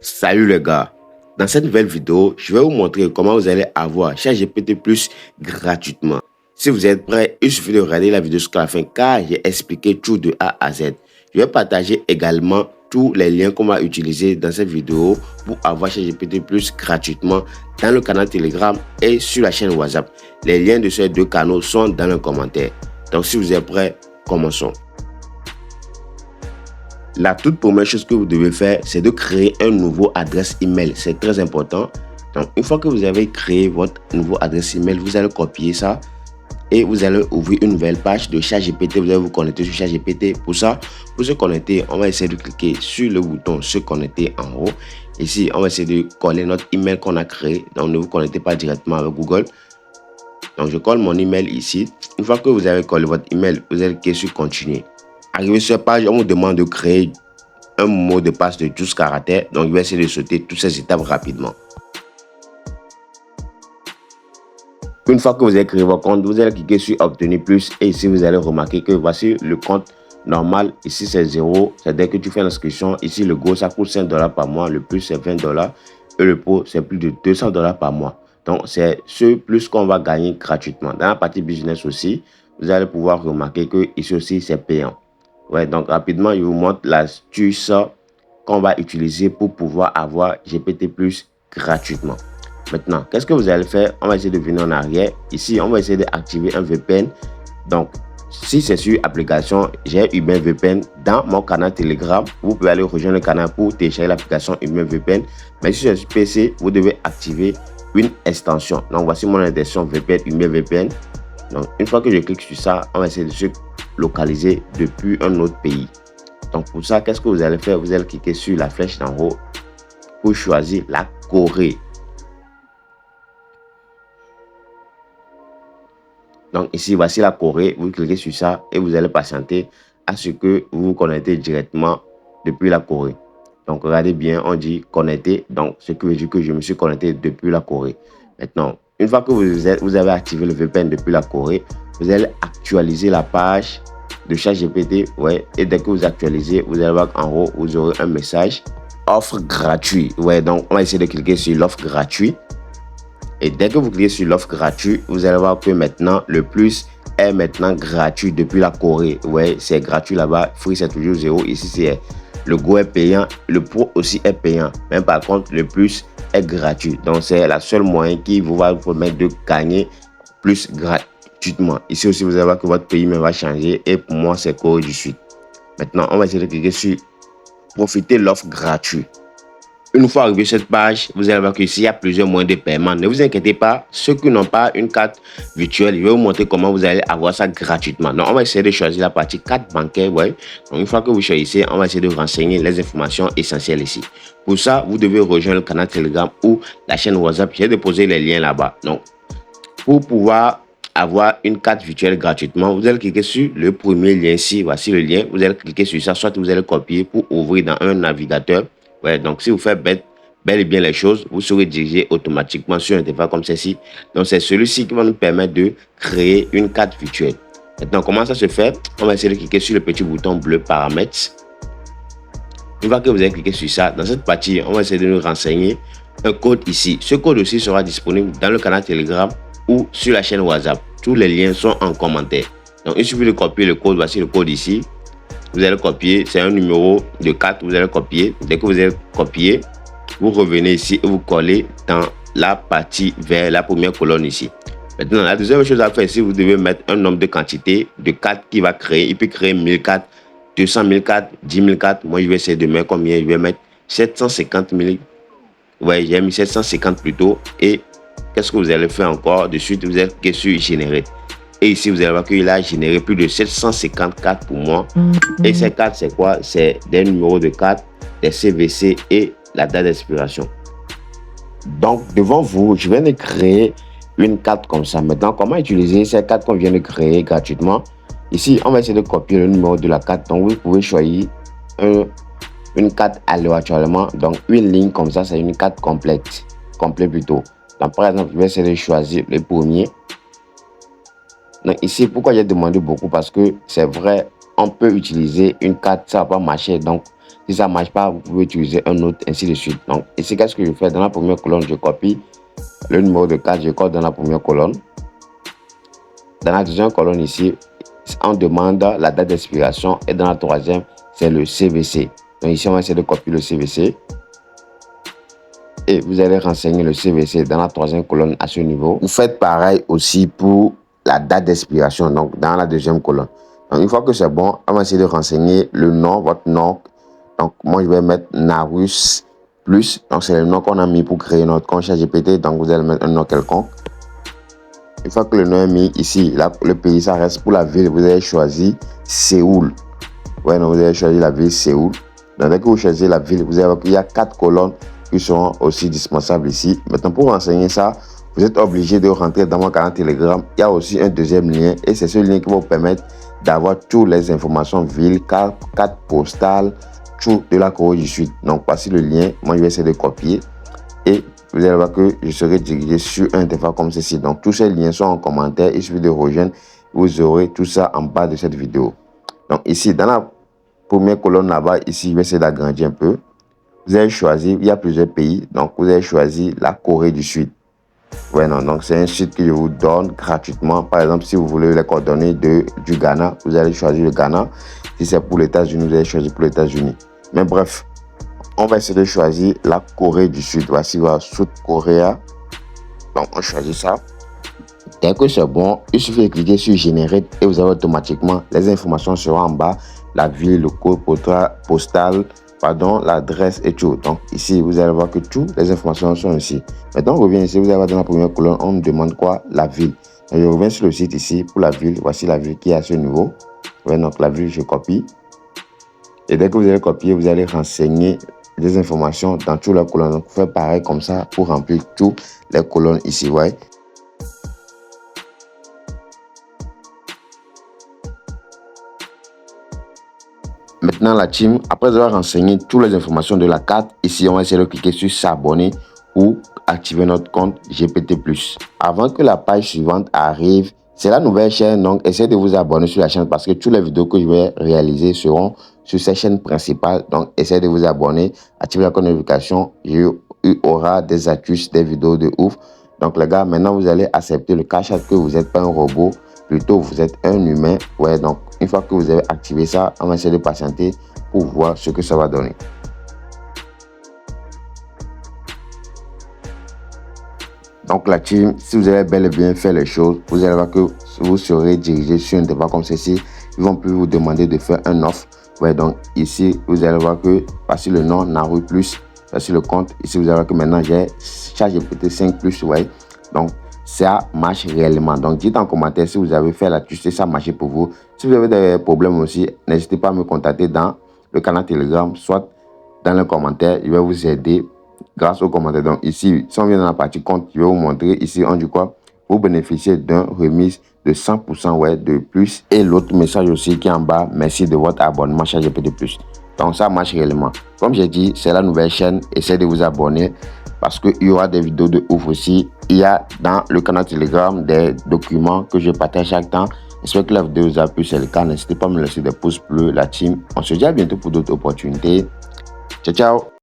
Salut les gars, dans cette nouvelle vidéo, je vais vous montrer comment vous allez avoir ChatGPT Plus gratuitement. Si vous êtes prêts, il suffit de regarder la vidéo jusqu'à la fin car j'ai expliqué tout de A à Z. Je vais partager également tous les liens qu'on va utiliser dans cette vidéo pour avoir ChatGPT Plus gratuitement dans le canal Telegram et sur la chaîne WhatsApp. Les liens de ces deux canaux sont dans le commentaire. Donc si vous êtes prêts, commençons. La toute première chose que vous devez faire, c'est de créer un nouveau adresse email. C'est très important. Donc, une fois que vous avez créé votre nouveau adresse email, vous allez copier ça et vous allez ouvrir une nouvelle page de ChatGPT. Vous allez vous connecter sur ChatGPT. Pour ça, pour se connecter, on va essayer de cliquer sur le bouton se connecter en haut. Ici, on va essayer de coller notre email qu'on a créé. Donc, ne vous connectez pas directement avec Google. Donc, je colle mon email ici. Une fois que vous avez collé votre email, vous allez cliquer sur continuer. Arrivé sur cette page, on vous demande de créer un mot de passe de 12 caractères. Donc, je vais essayer de sauter toutes ces étapes rapidement. Une fois que vous avez créé votre compte, vous allez cliquer sur obtenir plus et ici, vous allez remarquer que voici le compte normal. Ici, c'est 0. C'est dès que tu fais l'inscription. Ici, le Go, ça coûte $5 par mois. Le plus, c'est $20. Et le Pro, c'est plus de $200 par mois. Donc, c'est ce plus qu'on va gagner gratuitement. Dans la partie business aussi, vous allez pouvoir remarquer que ici aussi, c'est payant. Ouais, donc rapidement, je vous montre l'astuce qu'on va utiliser pour pouvoir avoir GPT Plus gratuitement. Maintenant, qu'est-ce que vous allez faire? On va essayer de venir en arrière. Ici, on va essayer d'activer un VPN. Donc, si c'est sur application, j'ai Humain VPN dans mon canal Telegram. Vous pouvez aller rejoindre le canal pour télécharger l'application Humain VPN. Mais si c'est sur PC, vous devez activer une extension. Donc, voici mon extension VPN, Humain VPN. Donc, une fois que je clique sur ça, on va essayer de se localiser depuis un autre pays. Donc, pour ça, qu'est-ce que vous allez faire? Vous allez cliquer sur la flèche d'en haut pour choisir la Corée. Donc, ici, voici la Corée. Vous cliquez sur ça et vous allez patienter à ce que vous vous connectez directement depuis la Corée. Donc, regardez bien, on dit connecter. Donc, ce qui veut dire que je me suis connecté depuis la Corée. Maintenant, une fois que vous avez activé le VPN depuis la Corée, vous allez actualiser la page de ChatGPT. Ouais, et dès que vous actualisez, vous allez voir qu'en haut, vous aurez un message offre gratuite. Ouais, donc on va essayer de cliquer sur l'offre gratuite. Et dès que vous cliquez sur l'offre gratuite, vous allez voir que maintenant, le plus est maintenant gratuit depuis la Corée. Ouais, c'est gratuit là-bas. Free, c'est toujours 0. Ici, c'est le Go est payant. Le Pro aussi est payant. Mais par contre, le plus est gratuit. Donc, c'est la seule moyen qui vous va vous permettre de gagner plus gratuitement. Ici aussi, vous allez voir que votre pays va changer. Et pour moi, c'est Corée du Sud. Maintenant, on va essayer de cliquer sur profiter de l'offre gratuite. Une fois arrivé sur cette page, vous allez voir qu'ici, il y a plusieurs moyens de paiement. Ne vous inquiétez pas, ceux qui n'ont pas une carte virtuelle, je vais vous montrer comment vous allez avoir ça gratuitement. Donc, on va essayer de choisir la partie carte bancaire. Ouais. Donc, une fois que vous choisissez, on va essayer de renseigner les informations essentielles ici. Pour ça, vous devez rejoindre le canal Telegram ou la chaîne WhatsApp. J'ai déposé les liens là-bas. Donc, pour pouvoir avoir une carte virtuelle gratuitement, vous allez cliquer sur le premier lien ici. Voici le lien. Vous allez cliquer sur ça, soit vous allez copier pour ouvrir dans un navigateur. Ouais, donc si vous faites bel et bien les choses, vous serez dirigé automatiquement sur un interface comme ceci. Donc c'est celui-ci qui va nous permettre de créer une carte virtuelle. Maintenant, comment ça se fait? On va essayer de cliquer sur le petit bouton bleu paramètres. Une fois que vous avez cliqué sur ça, dans cette partie, on va essayer de nous renseigner un code ici. Ce code aussi sera disponible dans le canal Telegram ou sur la chaîne WhatsApp. Tous les liens sont en commentaire. Donc il suffit de copier le code. Voici le code ici. Vous allez copier, c'est un numéro de carte, vous allez copier. Dès que vous avez copié, vous revenez ici et vous collez dans la partie vers la première colonne ici. Maintenant, la deuxième chose à faire ici, vous devez mettre un nombre de quantité de cartes qu'il va créer. Il peut créer 1000 cartes, 200 000 cartes, 10 000 cartes. Moi, je vais essayer de mettre combien? Je vais mettre 750 000. Ouais, j'ai mis 750 plutôt. Et qu'est-ce que vous allez faire encore? De suite, vous allez cliquer sur générer. Et ici, vous allez voir qu'il a généré plus de 750 cartes pour moi. Et ces cartes, c'est quoi? C'est des numéros de cartes, des CVC et la date d'expiration. Donc, devant vous, je viens de créer une carte comme ça. Maintenant, comment utiliser ces cartes qu'on vient de créer gratuitement? Ici, on va essayer de copier le numéro de la carte. Donc, vous pouvez choisir une carte aléatoirement. Donc, une ligne comme ça, c'est une carte complète. Complète plutôt. Donc, par exemple, je vais essayer de choisir le premier. Donc ici, pourquoi j'ai demandé beaucoup? Parce que c'est vrai, on peut utiliser une carte, ça va pas marcher. Donc, Si ça ne marche pas, vous pouvez utiliser un autre, ainsi de suite. Donc ici, qu'est-ce que je fais? Dans la première colonne, je copie le numéro de carte, je colle dans la première colonne. Dans la deuxième colonne ici, on demande la date d'expiration, et dans la troisième, c'est le CVC. Donc ici, on va essayer de copier le CVC. Et vous allez renseigner le CVC dans la troisième colonne à ce niveau. Vous faites pareil aussi pour la date d'expiration, donc dans la deuxième colonne. Donc une fois que c'est bon, on va essayer de renseigner le nom, votre nom. Donc moi, je vais mettre Narus Plus. Donc c'est le nom qu'on a mis pour créer notre compte ChatGPT. Donc vous allez mettre un nom quelconque. Une fois que le nom est mis ici, là, le pays, ça reste pour la ville. Vous avez choisi Séoul. Ouais, donc vous avez choisi la ville Séoul. Donc dès que vous choisissez la ville, vous allez voir qu'il y a 4 colonnes qui seront aussi dispensables ici. Maintenant, pour renseigner ça, vous êtes obligé de rentrer dans mon canal Telegram. Il y a aussi un deuxième lien et c'est ce lien qui va vous permettre d'avoir toutes les informations villes, carte postale, tout de la Corée du Sud. Donc, voici le lien. Moi, je vais essayer de copier et vous allez voir que je serai dirigé sur un interface comme ceci. Donc, tous ces liens sont en commentaire. Il suffit de rejoindre. Vous aurez tout ça en bas de cette vidéo. Donc, ici, dans la première colonne là-bas, ici, je vais essayer d'agrandir un peu. Vous avez choisi, il y a plusieurs pays, donc vous avez choisi la Corée du Sud. Ouais, non, donc c'est un site que je vous donne gratuitement. Par exemple, si vous voulez les coordonnées du Ghana, vous allez choisir le Ghana. Si c'est pour les États-Unis, vous allez choisir pour les États-Unis. Mais bref, on va essayer de choisir la Corée du Sud. Voici la South Korea. Donc, on choisit ça. Dès que c'est bon, il suffit de cliquer sur Générer et vous avez automatiquement les informations seront en bas. La ville, le code postal, l'adresse et tout. Donc ici, vous allez voir que toutes les informations sont ici. Maintenant, on revient ici, vous allez voir dans la première colonne, on me demande quoi? La ville. Donc, je reviens sur le site ici pour la ville. Voici la ville qui est à ce niveau. Ouais, donc la ville, je copie. Et dès que vous allez copier, vous allez renseigner des informations dans toutes les colonnes. Donc, faites pareil comme ça pour remplir toutes les colonnes ici. Ouais. Maintenant, la team, après avoir renseigné toutes les informations de la carte, ici, on va essayer de cliquer sur s'abonner ou activer notre compte GPT+. Avant que la page suivante arrive, c'est la nouvelle chaîne, donc essayez de vous abonner sur la chaîne parce que toutes les vidéos que je vais réaliser seront sur cette chaîne principale. Donc, essayez de vous abonner, activez la notification, il y aura des astuces, des vidéos de ouf. Donc, les gars, maintenant, vous allez accepter le cash que vous n'êtes pas un robot. Plutôt, vous êtes un humain. Ouais, donc, une fois que vous avez activé ça, on va essayer de patienter pour voir ce que ça va donner. Donc, la team, si vous avez bel et bien fait les choses, vous allez voir que vous serez dirigé sur un débat comme ceci. Ils vont plus vous demander de faire un offre. Ouais, donc, ici, vous allez voir que voici le nom, Naru Plus. Voici le compte. Ici, vous allez voir que maintenant, j'ai ChatGPT 5+. Ouais, donc, ça marche réellement. Donc, dites en commentaire si vous avez fait la tuche, ça marche pour vous. Si vous avez des problèmes aussi, n'hésitez pas à me contacter dans le canal Telegram, soit dans les commentaires. Je vais vous aider grâce aux commentaires. Donc, ici, si on vient dans la partie compte, je vais vous montrer. Ici, on dit quoi? Vous bénéficiez d'un remise de 100% ouais, de plus. Et l'autre message aussi qui est en bas, merci de votre abonnement ChatGPT+. Donc, ça marche réellement. Comme j'ai dit, c'est la nouvelle chaîne. Essayez de vous abonner parce qu'il y aura des vidéos de ouf aussi. Il y a dans le canal Telegram des documents que je partage chaque temps. J'espère que la vidéo vous a plu. C'est le cas. N'hésitez pas à me laisser des pouces bleus, la team. On se dit à bientôt pour d'autres opportunités. Ciao, ciao.